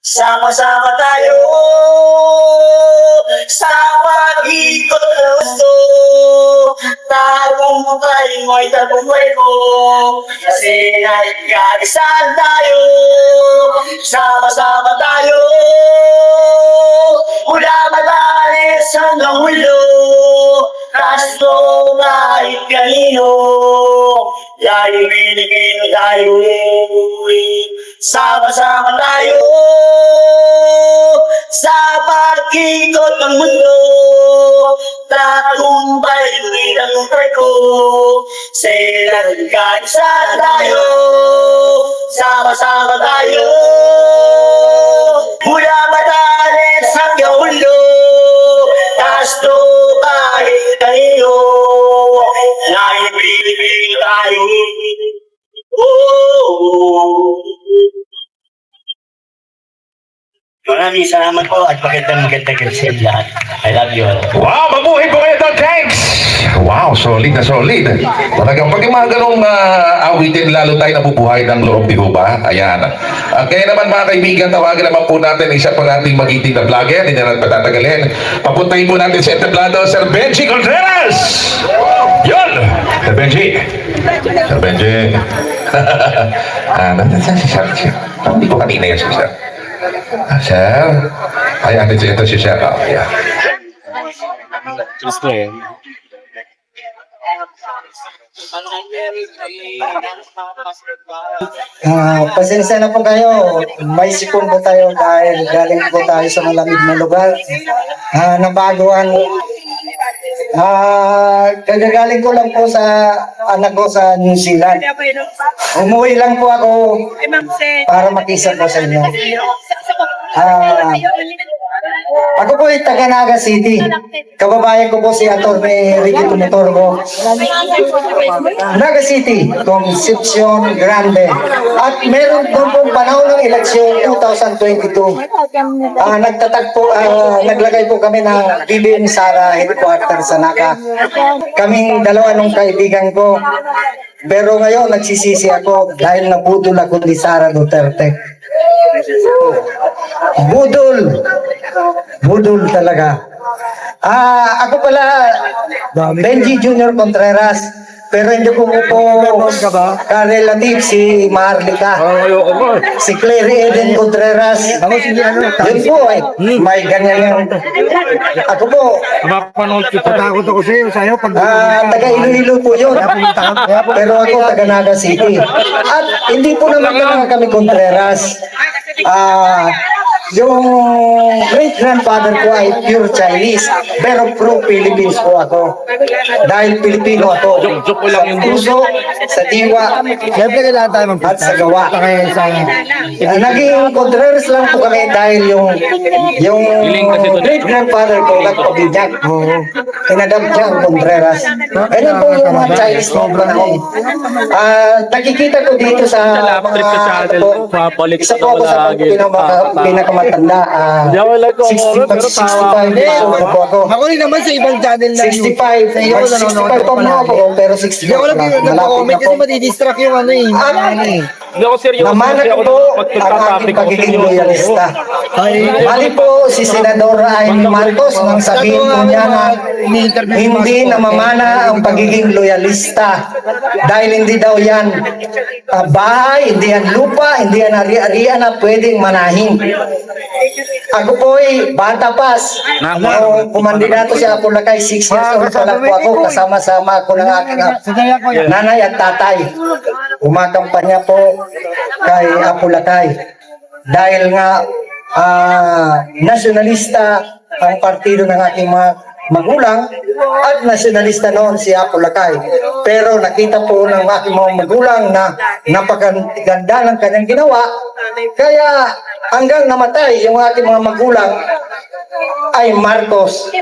Sama-sama tayo sa pag-ikot ng gusto. Tagumpay mo'y tagumpay ko, kasi nagkaisan tayo. Sama-sama tayo mula matalis hanggang ulo. Kasto kahit kanino, lagi Pilipino tayo. Sama-sama tayo sa pag-ikot ng mundo. Tagumpay mo'y tagumpay ko, kasi nagkaisan tayo. Sama-sama tayo mula matalis hanggang ulo. Kasto kahit kanino, lagi Pilipino tayo. Maraming salamat po at magandang sa lahat. I love you all. Wow, mabuhay po kayo doon, thanks! Wow, solid na solid. Talagang pag yung mga ganong awitin, lalo tayo nabubuhay ng loob, di ho ba? Ayan. Kaya naman mga kaibigan, tawagan naman po natin isa pa nating magiting na vlogger, hindi na natin patatagalin. Papuntahin po natin sa entablado, Sir Benji Contreras! Yun! Sir Benji! Sir Benji! Nandiyan si Sir. Hindi ko kanina yan si Sir. Sir? Ay, ito si Sir. Ayan. Pasensya na po kayo. May sipon po tayo dahil galing po tayo sa malamig na lugar. Nabaguan. Kagagaling ko lang po sa anak ko sa New Zealand. Umuwi lang po ako para makisa po sa inyo. Ako po ay taga Naga City. Kababayan ko po si Atty. Ricky Tumotorgo. Naga City, Concepcion Grande. At meron doon pong panahon ng eleksyon 2022. Naglagay po kami ng BBM Sara headquarters sa Naga. Kaming dalawa nung kaibigan ko. Pero ngayon nagsisisi ako dahil nabudol ako ni Sara Duterte. Budol talaga. Ako pala, Benji Junior Contreras. Pero hindi ko po ka-relative si Maharlika. Si Clary Eden Contreras. Yun po ay may ganyan yan. Ako po, Takot ako sa'yo pag taga Iloilo po yun. Pero ako taga Naga City. At hindi po naman talaga kami Contreras. Yung great-grandfather ko ay pure Chinese, pero pro-Philippines po ako. Dahil Pilipino ako. Sa puso, sa diwa, at sa gawa. Naging Contreras lang po kami dahil yung great-grandfather ko nagpabinyag. Inadapt niya ang Contreras. Ganyan po yung mga Chinese noong panahon. Nakikita ko dito sa mga isa po ako sa pinakamatanda. 65 years old po ako. Ako rin naman sa ibang channel na 65. 65 pa na ako, pero 65 Hindi ako na. Malapit nag-comment na kasi po. madidistract yung ano eh. Namanag ko ang aking pagiging loyalista. Mali po si Senador Amy Marcos nang sabihin po niya na hindi namamana ang pagiging loyalista dahil hindi daw yan bahay, hindi yan lupa, hindi yan ari-arian na pwedeng manahin. Ako po ay bata pas. Nung kumandidato si Apolacay, 6 years old pa lang po ako, kasama-sama ako ng aking nanay at tatay. Umakampanya po kay Apolacay. Dahil nga nasyonalista ang partido ng aking mga magulang at nasyonalista noon si Apolacay. Pero nakita po ng aking mga magulang na napakaganda ng kanyang ginawa. Kaya hanggang namatay yung aking mga magulang ay Marcos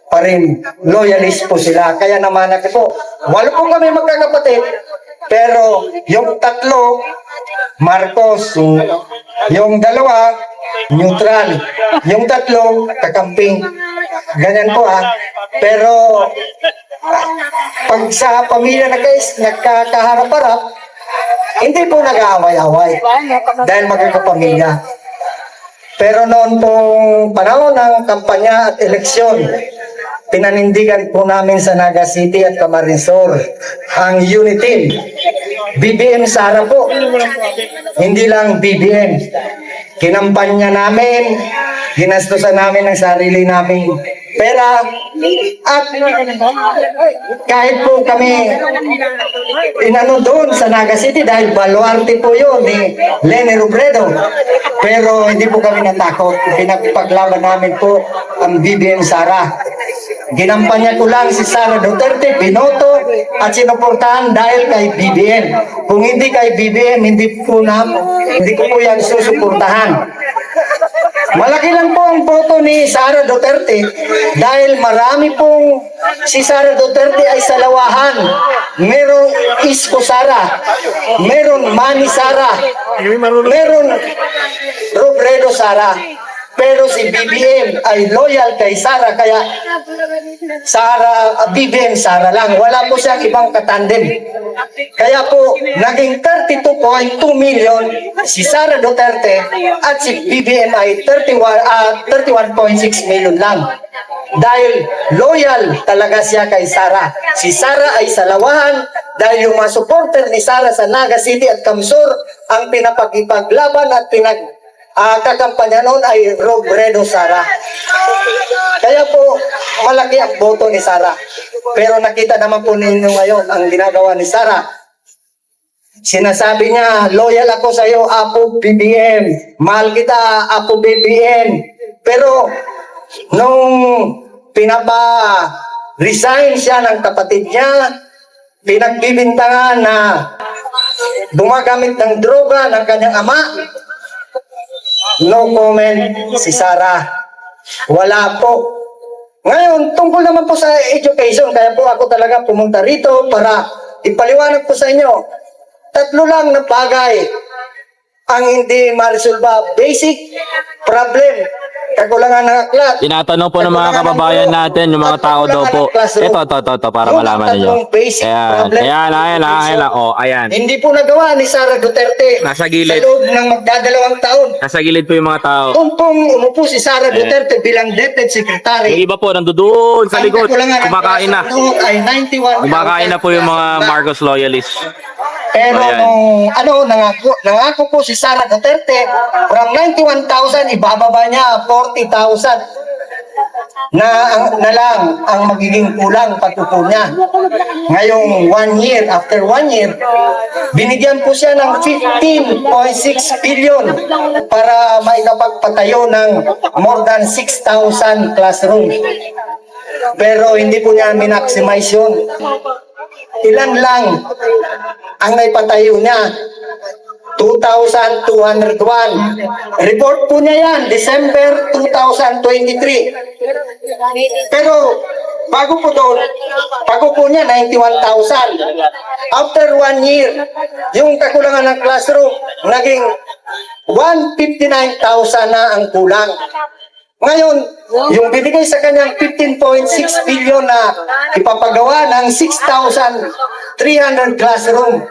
pa rin. Loyalist po sila. Kaya naman ako po, 8 po kami magkakapatid. Pero yung 3, Marcos. Yung 2, neutral. Yung 3, kakamping. Ganyan po Pero pag sa pamilya na guys, nagkakaharap-harap, hindi po nag-aaway-away. Dahil magkakapamilya. Pero noon pong panahon ng kampanya at eleksyon, pinanindigan po namin sa Naga City at Camarinesor ang Unity. BBM Sara po. Hindi lang BBM. Kinampanya namin, ginastusan namin ang sarili namin pera at kahit po kami inano doon sa Naga City dahil baluarte po yun ni Leni Robredo. Pero hindi po kami natakot. Pinagpaglaban namin po ang BBM Sara. Ginampanya ko lang si Sara Duterte, binoto at sinuportahan dahil kay BBM. Kung hindi kay BBM, hindi ko po yan susuportahan. Malaki lang po ang boto ni Sara Duterte dahil marami pong si Sara Duterte ay salawahan. Merong Isko Sara, meron Manny Sara, meron Robredo Sara. Pero si BBM ay loyal kay Sara, kaya BBM Sara lang. Wala po siyang ibang katandem. Kaya po, naging 32.2 million si Sara Duterte at si BBM ay 31.6 million lang. Dahil loyal talaga siya kay Sara. Si Sara ay salawahan dahil yung mga supporter ni Sara sa Naga City at Camsur ang pinapagipaglaban at kakampanya noon ay Robredo Sara. Kaya po, malaki ang boto ni Sara. Pero nakita naman po ninyo ngayon ang ginagawa ni Sara. Sinasabi niya, loyal ako sa iyo, Apo BBM. Mahal kita, Apo BBM. Pero, nung resign siya ng kapatid niya, pinagbibintangan na gumagamit ng droga ng kanyang ama, no comment si Sara. Wala po. Ngayon, tungkol naman po sa education, kaya po ako talaga pumunta rito para ipaliwanag po sa inyo. 3 lang na bagay ang hindi ma-resolve. Basic problem. Kakulangan ng aklat. Tinatanong po ng mga kababayan natin, yung mga tao daw po. Ito, para malaman niyo. Ayan. Ayan. Hindi po nagawa ni Sara Duterte. Nasa gilid. Sa loob ng magdadalawang taon. Nasa gilid po yung mga tao. Kung umupo si Sara Duterte bilang Deputy Secretary, Yung iba po, nandoon sa likod. kakulangan ng Kumakain na. klase noon ay 91,000. Kumakain na po yung mga Marcos loyalists. Pero Ayan. nung nangako po si Sara Duterte, from 91,000 ibababa niya 40,000 na lang ang magiging kulang patupo niya. Ngayong 1 year, after 1 year, binigyan po siya ng 15.6 billion para maikapagpatayo ng more than 6,000 classrooms. Pero hindi po niya minaximize yun. Ilan lang ang naipatayo niya? 2,201. Report po niya yan, December 2023. Pero bago po niya, 91,000. After 1 year, yung kakulangan ng classroom, naging 159,000 na ang kulang. Ngayon, yung binigay sa kanyang 15.6 billion na ipapagawa ng 6,300 classroom,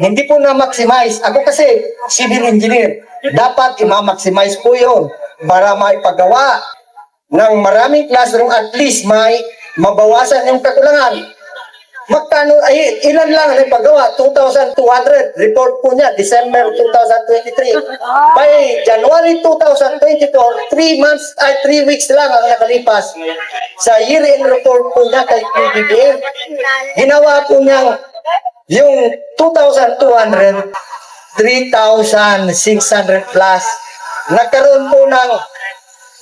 hindi po na-maximize. Ako kasi, civil engineer, dapat i-maximize po yun para maipagawa ng maraming classroom, at least may mabawasan yung kakulangan. Magkano, ilan lang na ipagawa? 2,200. Report po niya, December 2023. By January 2024, 3 weeks lang ang nakalipas. Sa year-end report po niya kay PBBM, ginawa po niya yung 2,200, 3,600 plus. Nagkaroon po ng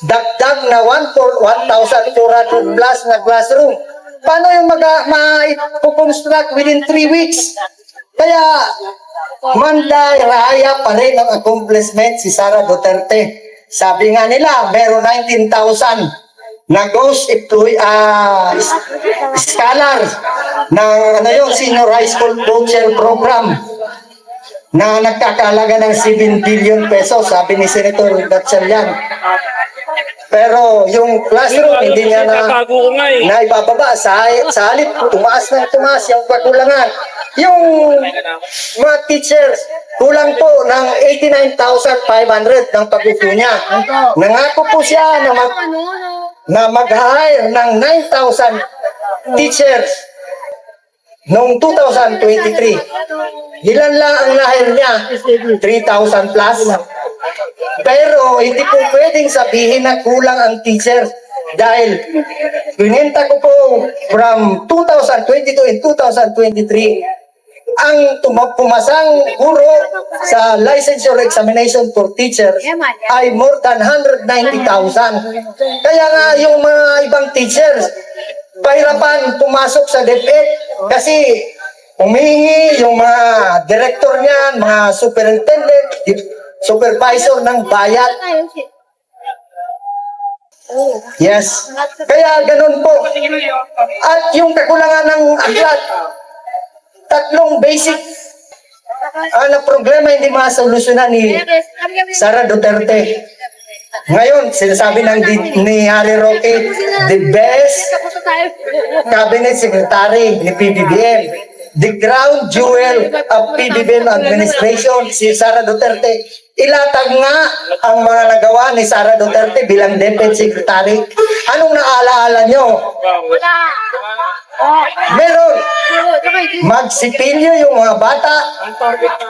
dagdag na 1,400 plus na classroom. Paano yung ma-construct within 3 weeks? Kaya, manday raya pa rin ang accomplishment si Sara Duterte. Sabi nga nila, meron 19,000 na ghost scholars ng senior high school voucher program na nagkakalaga ng 7 billion pesos, sabi ni Senator Gatchalian. Pero yung classroom, hindi niya na ibababa. Sa halip, tumaas yung kakulangan. yung mga teachers, kulang po ng 89,500 ng pag-upo niya. Nangako po siya na mag-hire ng 9,000 teachers noong 2023. Ilan lang ang na-hire niya? 3,000 plus. Pero hindi po pwedeng sabihin na kulang ang teachers dahil binenta ko po from 2022 and 2023 ang pumasang guro sa licensure examination for teachers ay more than 190,000. Kaya nga yung mga ibang teachers pahirapan pumasok sa DepEd kasi humihingi yung mga director niyan, mga superintendent, supervisor ng bayad. Yes. Kaya ganun po. At yung kakulangan ng aklat, tatlong basic na problema hindi masolusyonan ni Sara Duterte. Ngayon, sinasabi ni Harry Roque, the best cabinet secretary ni PBBM. The crown jewel of PBBM administration, si Sara Duterte. Ilatag nga ang mga nagawa ni Sara Duterte bilang deputy secretary. Anong naalaala nyo? Meron. Magsipilyo yung mga bata.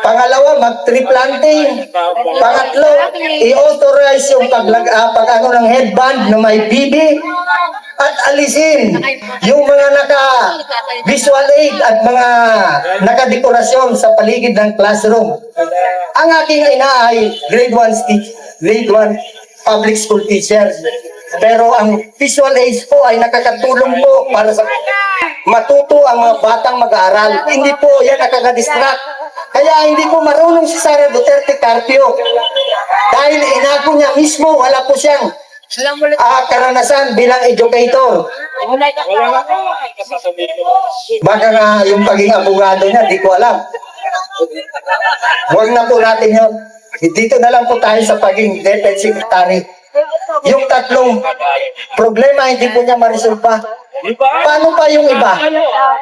Pangalawa, mag-tree planting. Pangatlo, i-authorize yung pag-ano ng headband na may BB. At alisin yung mga naka-visual aid at mga nakadekorasyon sa paligid ng classroom. Ang aking ina ay grade 1 public school teacher. Pero ang visual aids po ay nakakatulong po para sa matuto ang mga batang mag-aaral. Hindi po yan nakaka-distract. Kaya hindi po marunong si Sara Duterte Carpio. Dahil inago niya mismo, wala po siyang karanasan bilang educator. Baka nga yung pagiging abogado niya, di ko alam. Huwag na po natin yun. Dito na lang po tayo sa pagiging deputy secretary. Yung tatlong problema hindi po niya ma-resolve. Paano pa yung iba?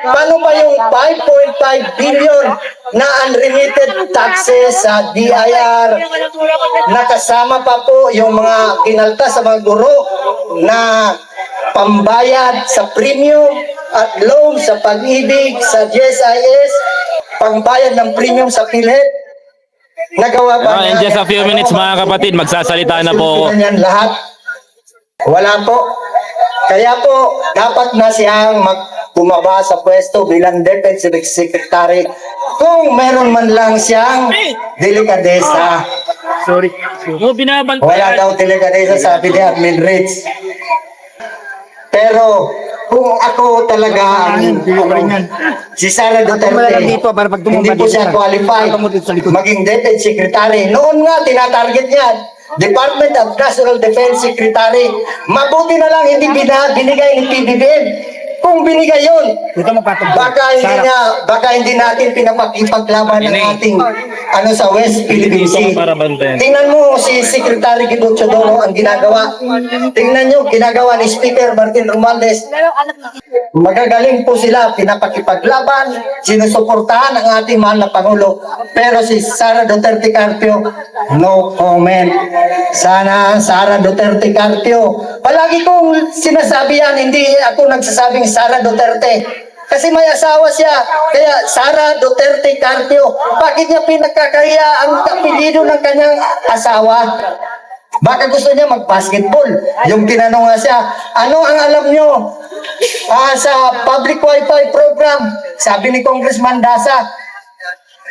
Paano pa yung 5.5 billion na unremitted taxes sa DIR? Nakasama pa po yung mga kinalta sa mga guro na pambayad sa premium at loan sa pag-ibig, sa GSIS, pambayad ng premium sa PhilHealth. Nagawa ba In just a few minutes mga kapatid, magsasalita na po ako. Yan lahat? Wala po. Kaya po, dapat na siyang bumaba sa pwesto bilang Deputy Secretary kung meron man lang siyang delikadesa. Sorry. Wala daw delikadesa, sabi ni Admin Rich. Pero kung ako talaga si Sara Duterte, hindi po siya qualified maging Deputy Secretary. Noon nga, tinatarget niya Department of National Defense Secretary. Mabuti na lang hindi binigay ni PBBM. Kung binigay yun, baka hindi natin pinapakipaglaban ng ating sa West Philippine Sea. Tingnan mo si Secretary Guido Chodoro ang ginagawa. Tingnan nyo, ginagawa ni Speaker Martin Romualdez. Magagaling po sila, pinapakipaglaban, sinusuportahan ang ating mahal na Pangulo. Pero si Sara Duterte Carpio, no comment. Sana Sara Duterte Carpio. Palagi kong sinasabi yan, hindi ako nagsasabing Sara Duterte. Kasi may asawa siya. Kaya Sara Duterte Carpio. Bakit niya pinagkakaya ang apelyido ng kanyang asawa? Baka gusto niya mag-basketball. Yung tinanong nga siya, ano ang alam nyo sa public wifi program? Sabi ni Congressman Dasa,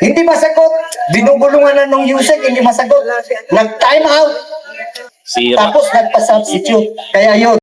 hindi masagot. Binubulungan na nung USEC, hindi masagot. Nag-time out. Tapos nagpa-substitute. Kaya yun.